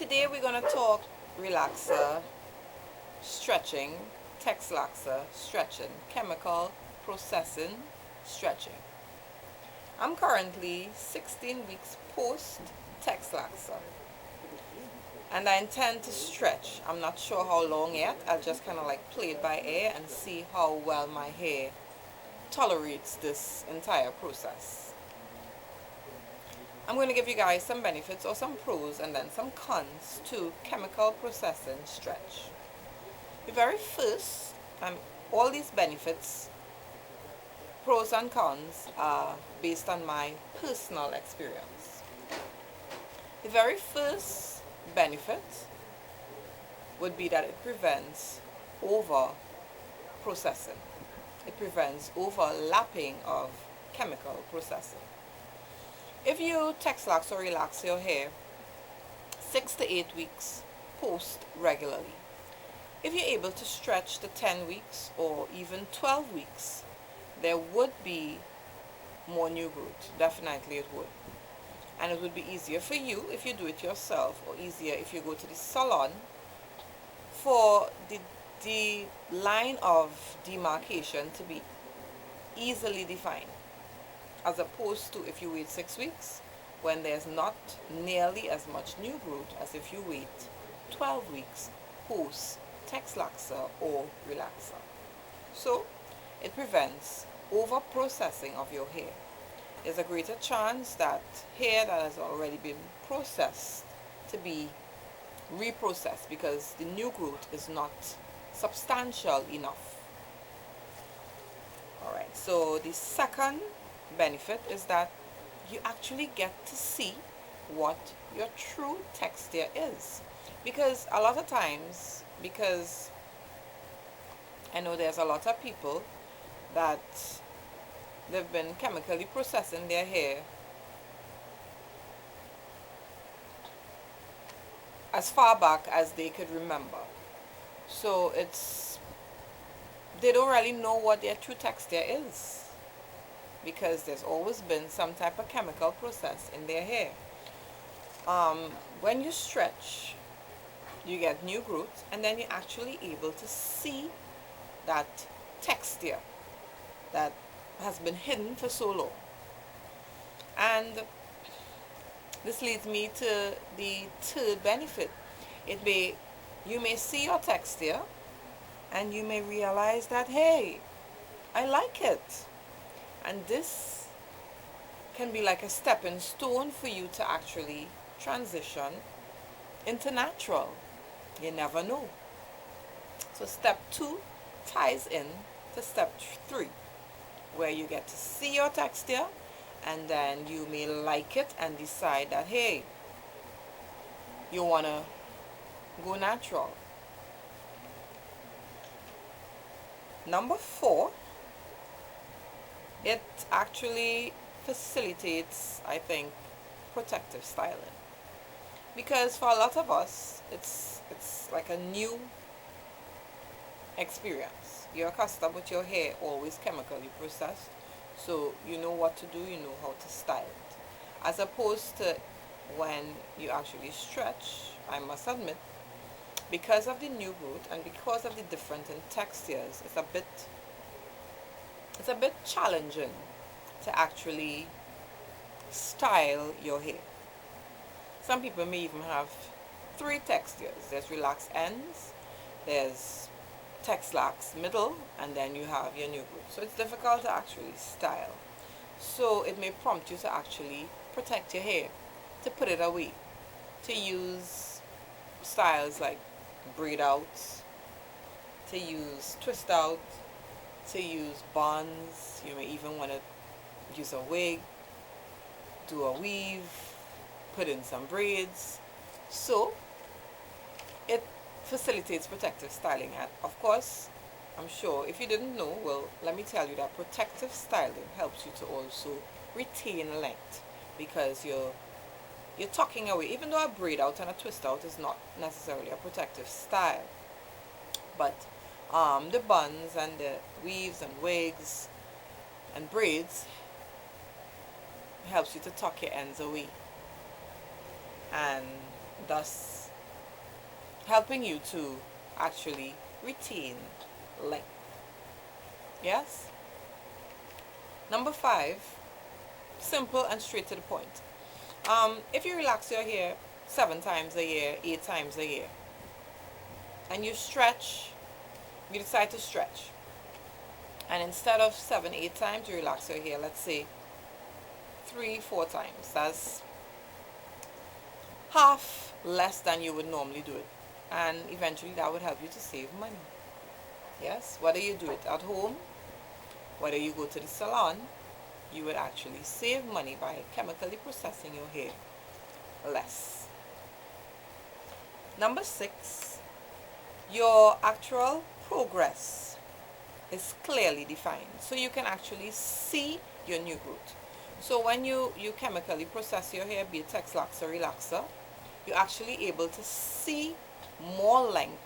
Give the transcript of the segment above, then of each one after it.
Today we're going to talk relaxer, stretching, Texlaxer, stretching, chemical processing, stretching. I'm currently 16 weeks post Texlaxer and I intend to stretch. I'm not sure how long yet. I'll just kind of like play it by ear and see how well my hair tolerates this entire process. I'm going to give you guys some benefits or some pros and then some cons to chemical processing stretch. The very first, all these benefits, pros and cons, are based on my personal experience. The very first benefit would be that it prevents over processing. It prevents overlapping of chemical processing. If you Texlaxer or relax your hair 6 to 8 weeks post regularly, if you're able to stretch to 10 weeks or even 12 weeks, there would be more new growth. Definitely it would. And it would be easier for you if you do it yourself, or easier if you go to the salon, for the line of demarcation to be easily defined, as opposed to if you wait 6 weeks when there's not nearly as much new growth as if you wait 12 weeks post Texlaxer or relaxer. So it prevents over processing of your hair. There's a greater chance that hair that has already been processed to be reprocessed because the new growth is not substantial enough. Alright, so the second benefit is that you actually get to see what your true texture is, because a lot of times, because I know there's a lot of people that they've been chemically processing their hair as far back as they could remember, so they don't really know what their true texture is, because there's always been some type of chemical process in their hair. When you stretch, you get new growth, and then you're actually able to see that texture that has been hidden for so long. And this leads me to the third benefit. You may see your texture and you may realize that, hey, I like it. And this can be like a stepping stone for you to actually transition into natural. You never know. So step 2 ties in to step 3, where you get to see your texture and then you may like it and decide that, hey, you want to go natural. Number 4, it actually facilitates, I think, protective styling, because for a lot of us it's like a new experience. You're accustomed with your hair always chemically processed, so you know what to do, you know how to style it, as opposed to when you actually stretch. I must admit, because of the new growth and because of the difference in textures, it's a bit challenging to actually style your hair. Some people may even have 3 textures. There's relaxed ends, there's Texlax middle, and then you have your new growth. So it's difficult to actually style. So it may prompt you to actually protect your hair, to put it away, to use styles like braid out, to use twist out, to use buns. You may even want to use a wig, do a weave, put in some braids. So it facilitates protective styling. And of course, I'm sure if you didn't know, well, let me tell you that protective styling helps you to also retain length, because you're tucking away. Even though a braid out and a twist out is not necessarily a protective style, but the buns and the weaves and wigs and braids helps you to tuck your ends away, and thus helping you to actually retain length. Yes? Number 5, simple and straight to the point. If you relax your hair 7 times a year, 8 times a year, and you stretch, you decide to stretch, and instead of 7, 8 times, you relax your hair, let's say 3, 4 times. That's half less than you would normally do it. And eventually that would help you to save money. Yes, whether you do it at home, whether you go to the salon, you would actually save money by chemically processing your hair less. Number 6, your actual progress is clearly defined, so you can actually see your new growth. So when you chemically process your hair, be it Texlaxer or relaxer, you're actually able to see more length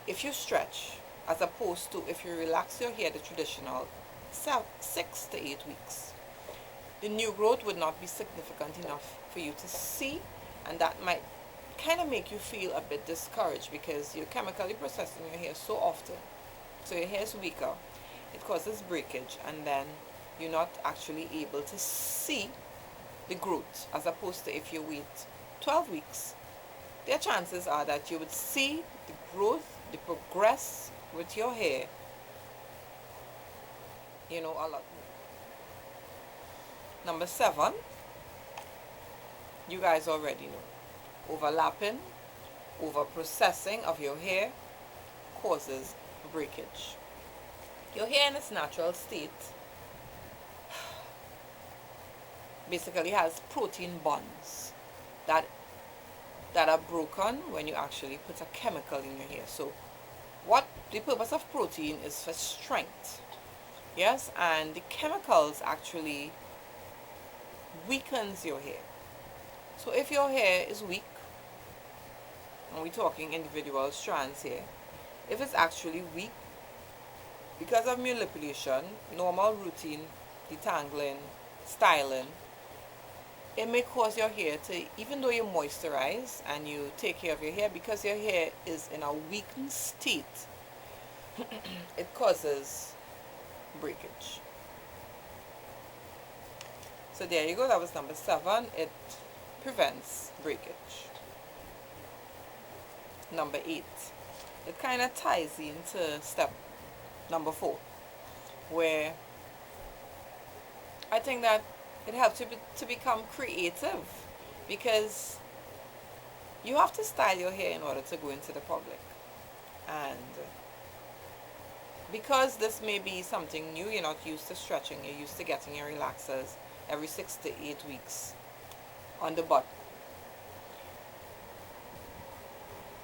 if you stretch, as opposed to if you relax your hair the traditional 6 to 8 weeks. The new growth would not be significant enough for you to see, and that might kind of make you feel a bit discouraged because you're chemically processing your hair so often, so your hair is weaker, it causes breakage, and then you're not actually able to see the growth, as opposed to if you wait 12 weeks, their chances are that you would see the growth, the progress with your hair, a lot more. Number 7, you guys already know, overlapping, over processing of your hair causes breakage. Your hair in its natural state basically has protein bonds that are broken when you actually put a chemical in your hair. So what the purpose of protein is for strength, yes, and the chemicals actually weakens your hair. So if your hair is weak, and we're talking individual strands here, if it's actually weak because of manipulation, normal routine detangling, styling, it may cause your hair to, even though you moisturize and you take care of your hair, because your hair is in a weakened state, it causes breakage. So there you go, that was number 7. It prevents breakage. Number 8, it kind of ties into step number 4, where I think that it helps you to become creative, because you have to style your hair in order to go into the public. And because this may be something new, you're not used to stretching, you're used to getting your relaxers every 6 to 8 weeks on the butt.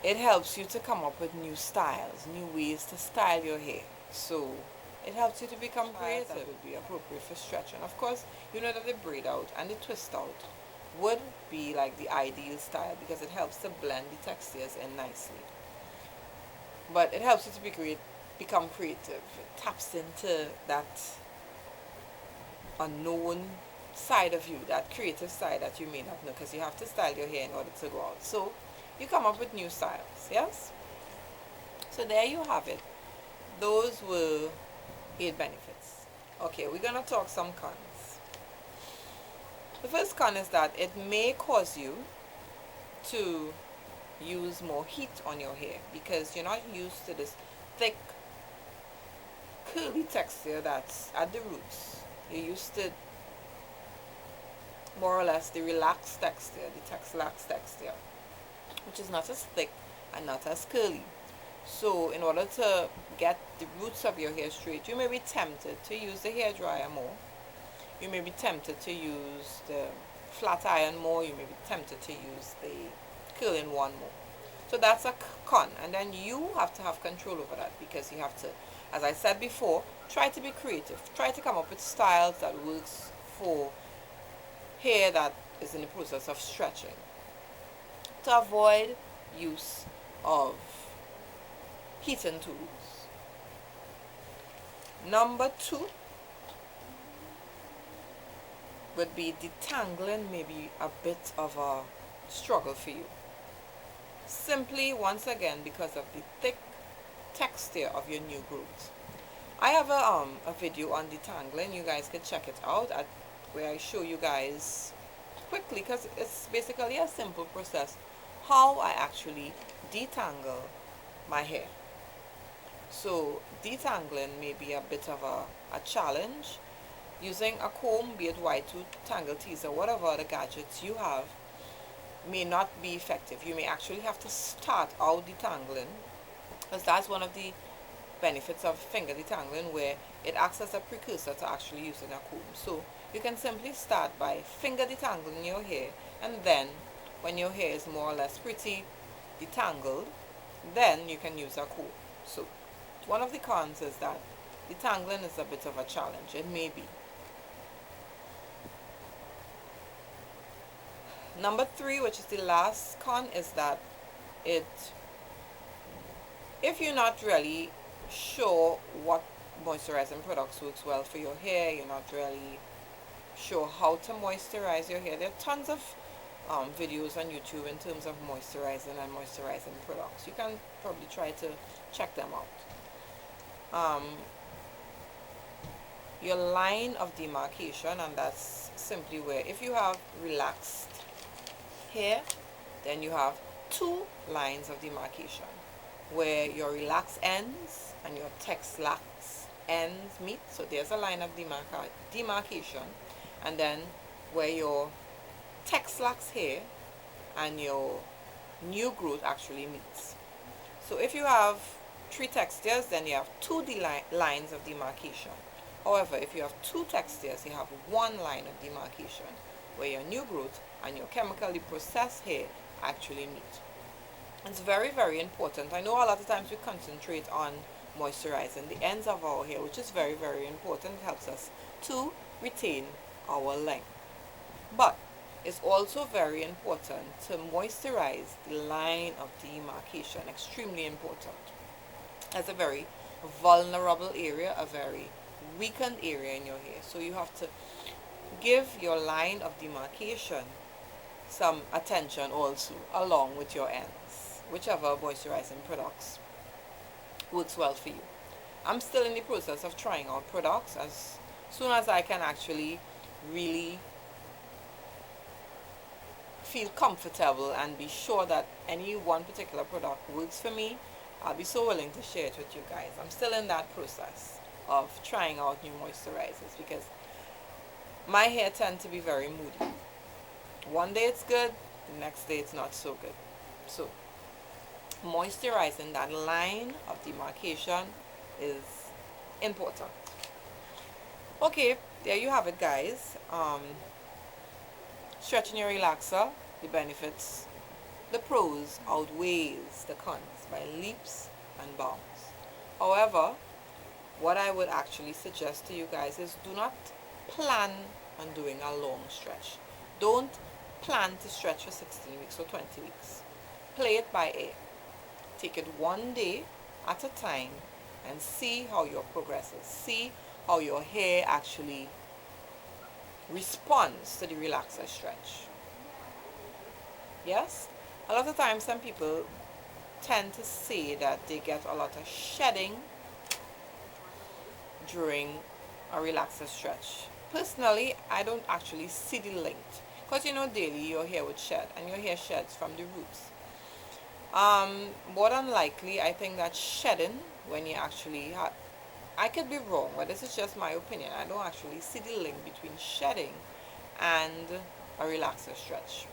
It helps you to come up with new styles, new ways to style your hair. So it helps you to become creative. That would be appropriate for stretching. Of course, you know that the braid out and the twist out would be like the ideal style, because it helps to blend the textures in nicely. But it helps you to become creative. It taps into that unknown side of you, that creative side that you may not know, because you have to style your hair in order to go out. So you come up with new styles, yes? So there you have it. Those were 8 benefits. Okay, we're going to talk some cons. The first con is that it may cause you to use more heat on your hair, because you're not used to this thick, curly texture that's at the roots. You're used to more or less the relaxed texture, the Texlaxer texture, which is not as thick and not as curly. So in order to get the roots of your hair straight, you may be tempted to use the hair dryer more. You may be tempted to use the flat iron more. You may be tempted to use the curling one more. So that's a con, and then you have to have control over that, because you have to, as I said before, try to be creative. Try to come up with styles that works for hair that is in the process of stretching, to avoid use of heating tools. Number 2 would be detangling, maybe a bit of a struggle for you. simply, once again, because of the thick texture of your new growth. I have a video on detangling. You guys can check it out at where I show you guys quickly, because it's basically a simple process how I actually detangle my hair. So detangling may be a bit of a challenge. Using a comb, be it wide tooth, tangle teaser, whatever other gadgets you have, may not be effective. You may actually have to start out detangling, because that's one of the benefits of finger detangling, where it acts as a precursor to actually using a comb. So you can simply start by finger detangling your hair, and then when your hair is more or less pretty detangled, then you can use a comb. So one of the cons is that detangling is a bit of a challenge. It may be. Number 3, which is the last con, is that if you're not really sure what moisturizing products works well for your hair, you're not really sure how to moisturize your hair, there are tons of videos on YouTube in terms of moisturizing and moisturizing products. You can probably try to check them out. Your line of demarcation, and that's simply where, if you have relaxed hair, then you have 2 lines of demarcation, where your relaxed ends and your Texlax ends meet. So there's a line of demarcation, and then where your Texlax hair and your new growth actually meets. So if you have 3 textures, then you have 2 lines of demarcation. However, if you have 2 textures, you have 1 line of demarcation, where your new growth and your chemically processed hair actually meet. It's very, very important. I know a lot of times we concentrate on moisturizing the ends of our hair, which is very, very important. It helps us to retain our length. But it's also very important to moisturize the line of demarcation. Extremely important. That's a very vulnerable area, a very weakened area in your hair. So you have to give your line of demarcation some attention also, along with your ends, whichever moisturizing products works well for you. I'm still in the process of trying out products. As soon as I can actually really feel comfortable and be sure that any one particular product works for me, I'll be so willing to share it with you guys. I'm still in that process of trying out new moisturizers, because my hair tends to be very moody. One day it's good, the next day it's not so good. So moisturizing that line of demarcation is important. Okay, there you have it, guys. Stretching your relaxer, the benefits, the pros outweighs the cons by leaps and bounds. However, what I would actually suggest to you guys is, do not plan on doing a long stretch. Don't plan to stretch for 16 weeks or 20 weeks. Play it by ear. Take it one day at a time and see how your progresses. See how your hair actually responds to the relaxer stretch. Yes? A lot of times some people tend to say that they get a lot of shedding during a relaxer stretch. Personally, I don't actually see the link, because you know, daily your hair would shed, and your hair sheds from the roots. More than likely, I think that shedding, when you actually have, I could be wrong, but this is just my opinion, I don't actually see the link between shedding and a relaxer stretch.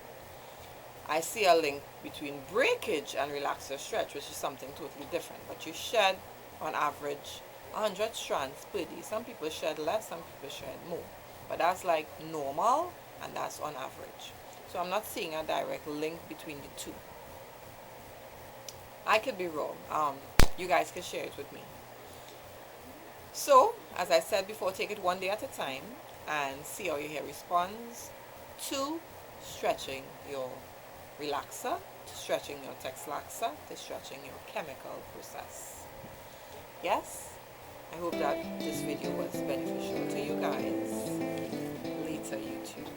I see a link between breakage and relaxer stretch, which is something totally different. But you shed, on average, 100 strands per day. Some people shed less, some people shed more. But that's like normal, and that's on average. So I'm not seeing a direct link between the two. I could be wrong. You guys can share it with me. So, as I said before, take it one day at a time and see how your hair responds to stretching your relaxer, to stretching your Texlaxer, to stretching your chemical process. Yes? I hope that this video was beneficial to you guys. Later, YouTube.